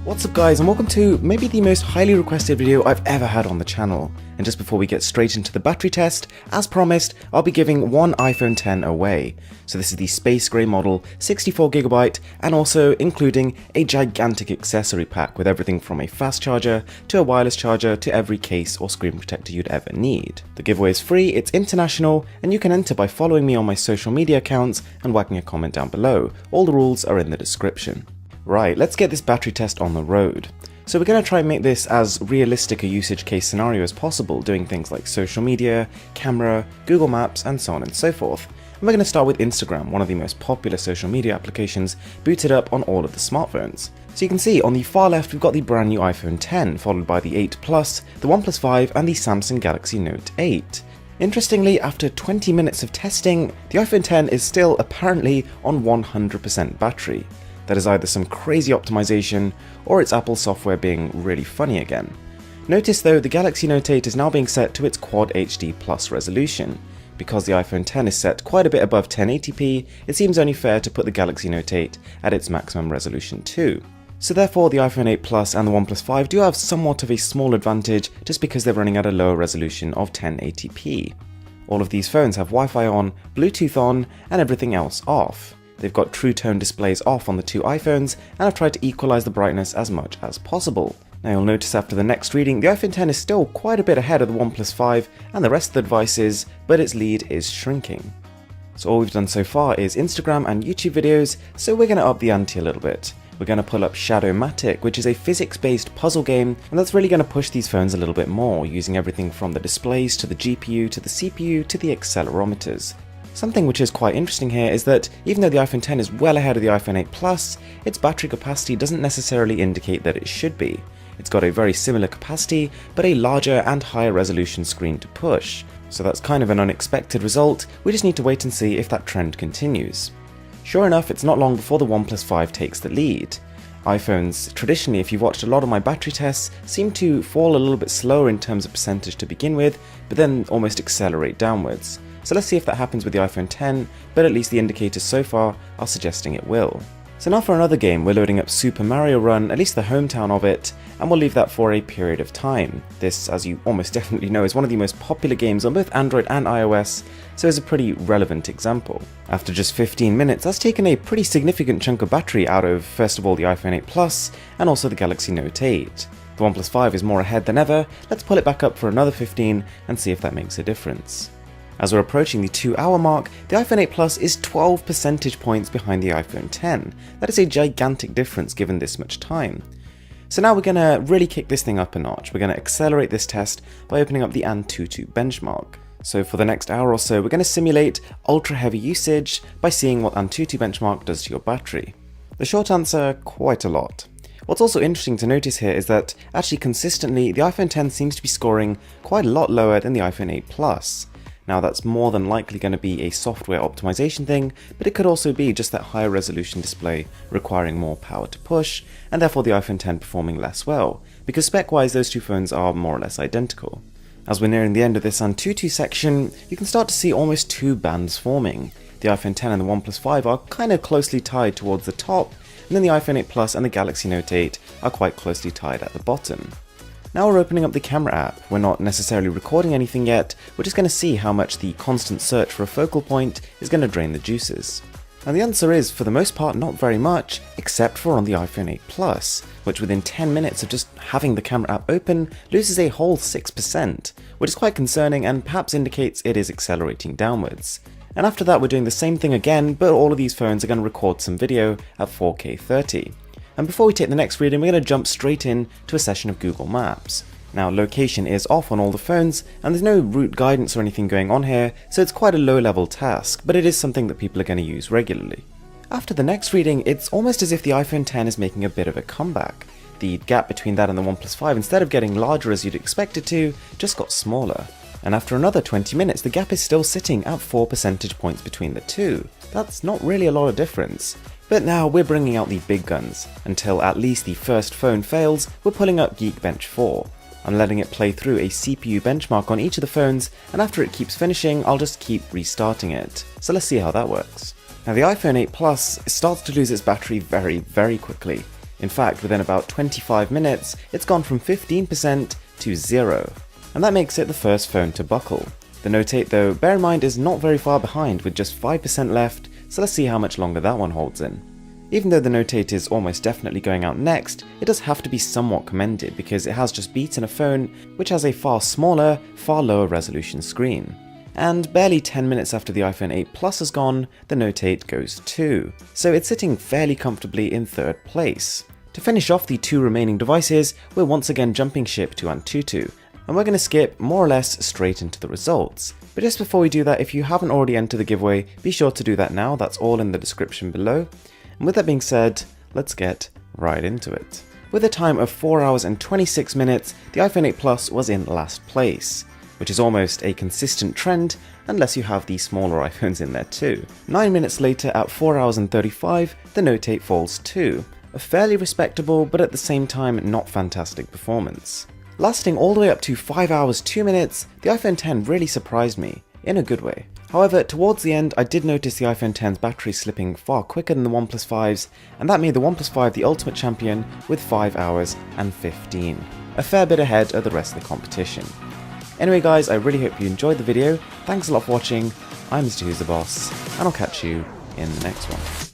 What's up guys, and welcome to maybe the most highly requested video I've ever had on the channel. And just before we get straight into the battery test, as promised, I'll be giving one iPhone X away. So this is the space grey model, 64GB, and also including a gigantic accessory pack with everything from a fast charger to a wireless charger to every case or screen protector you'd ever need. The giveaway is free, it's international, and you can enter by following me on my social media accounts and whacking a comment down below. All the rules are in the description. Right, let's get this battery test on the road. So we're going to try and make this as realistic a usage case scenario as possible, doing things like social media, camera, Google Maps, and so on and so forth. And we're going to start with Instagram, one of the most popular social media applications booted up on all of the smartphones. So you can see on the far left we've got the brand new iPhone X, followed by the 8 Plus, the OnePlus 5, and the Samsung Galaxy Note 8. Interestingly, after 20 minutes of testing, the iPhone X is still apparently on 100% battery. That is either some crazy optimization, or it's Apple software being really funny again. Notice though, the Galaxy Note 8 is now being set to its Quad HD Plus resolution. Because the iPhone X is set quite a bit above 1080p, it seems only fair to put the Galaxy Note 8 at its maximum resolution too. So therefore the iPhone 8 Plus and the OnePlus 5 do have somewhat of a small advantage just because they're running at a lower resolution of 1080p. All of these phones have Wi-Fi on, Bluetooth on, and everything else off. They've got True Tone displays off on the two iPhones, and I've tried to equalize the brightness as much as possible. Now you'll notice after the next reading, the iPhone X is still quite a bit ahead of the OnePlus 5 and the rest of the devices, but its lead is shrinking. So all we've done so far is Instagram and YouTube videos, so we're going to up the ante a little bit. We're going to pull up Shadowmatic, which is a physics-based puzzle game, and that's really going to push these phones a little bit more, using everything from the displays to the GPU to the CPU to the accelerometers. Something which is quite interesting here is that even though the iPhone X is well ahead of the iPhone 8 Plus, its battery capacity doesn't necessarily indicate that it should be. It's got a very similar capacity, but a larger and higher resolution screen to push. So that's kind of an unexpected result, we just need to wait and see if that trend continues. Sure enough, it's not long before the OnePlus 5 takes the lead. iPhones, traditionally, if you've watched a lot of my battery tests, seem to fall a little bit slower in terms of percentage to begin with, but then almost accelerate downwards. So let's see if that happens with the iPhone X, but at least the indicators so far are suggesting it will. So now for another game, we're loading up Super Mario Run, at least the hometown of it, and we'll leave that for a period of time. This, as you almost definitely know, is one of the most popular games on both Android and iOS, so it's a pretty relevant example. After just 15 minutes, that's taken a pretty significant chunk of battery out of, first of all, the iPhone 8 Plus, and also the Galaxy Note 8. The OnePlus 5 is more ahead than ever, let's pull it back up for another 15 and see if that makes a difference. As we're approaching the 2-hour mark, the iPhone 8 Plus is 12 percentage points behind the iPhone X. That is a gigantic difference given this much time. So now we're going to really kick this thing up a notch. We're going to accelerate this test by opening up the Antutu benchmark. So for the next hour or so, we're going to simulate ultra heavy usage by seeing what Antutu benchmark does to your battery. The short answer, quite a lot. What's also interesting to notice here is that actually consistently the iPhone X seems to be scoring quite a lot lower than the iPhone 8 Plus. Now that's more than likely going to be a software optimization thing, but it could also be just that higher resolution display requiring more power to push, and therefore the iPhone X performing less well, because spec-wise those two phones are more or less identical. As we're nearing the end of this Antutu section, you can start to see almost two bands forming. The iPhone X and the OnePlus 5 are kind of closely tied towards the top, and then the iPhone 8 Plus and the Galaxy Note 8 are quite closely tied at the bottom. Now we're opening up the camera app. We're not necessarily recording anything yet, we're just going to see how much the constant search for a focal point is going to drain the juices. And the answer is, for the most part, not very much, except for on the iPhone 8 Plus, which within 10 minutes of just having the camera app open, loses a whole 6%, which is quite concerning and perhaps indicates it is accelerating downwards. And after that we're doing the same thing again, but all of these phones are going to record some video at 4K 30. And before we take the next reading, we're going to jump straight in to a session of Google Maps. Now location is off on all the phones, and there's no route guidance or anything going on here, so it's quite a low level task, but it is something that people are going to use regularly. After the next reading, it's almost as if the iPhone X is making a bit of a comeback. The gap between that and the OnePlus 5, instead of getting larger as you'd expect it to, just got smaller. And after another 20 minutes, the gap is still sitting at 4 percentage points between the two. That's not really a lot of difference. But now we're bringing out the big guns. Until at least the first phone fails, we're pulling up Geekbench 4. I'm letting it play through a CPU benchmark on each of the phones, and after it keeps finishing, I'll just keep restarting it. So let's see how that works. Now the iPhone 8 Plus starts to lose its battery very quickly. In fact, within about 25 minutes, it's gone from 15% to 0. And that makes it the first phone to buckle. The Note 8 though, bear in mind, is not very far behind with just 5% left, so let's see how much longer that one holds in. Even though the Note 8 is almost definitely going out next, it does have to be somewhat commended because it has just beaten a phone which has a far smaller, far lower resolution screen. And barely 10 minutes after the iPhone 8 Plus has gone, the Note 8 goes too. So it's sitting fairly comfortably in third place. To finish off the two remaining devices, we're once again jumping ship to Antutu, and we're going to skip more or less straight into the results. But just before we do that, if you haven't already entered the giveaway, be sure to do that now, that's all in the description below. And with that being said, let's get right into it. With a time of 4 hours and 26 minutes, the iPhone 8 Plus was in last place, which is almost a consistent trend unless you have the smaller iPhones in there too. 9 minutes later, at 4 hours and 35, the Note 8 falls too. A fairly respectable, but at the same time not fantastic performance. Lasting all the way up to 5 hours 2 minutes, the iPhone X really surprised me, in a good way. However, towards the end, I did notice the iPhone X's battery slipping far quicker than the OnePlus 5's, and that made the OnePlus 5 the ultimate champion with 5 hours and 15. A fair bit ahead of the rest of the competition. Anyway guys, I really hope you enjoyed the video, thanks a lot for watching, I'm Mr. Who's the Boss, and I'll catch you in the next one.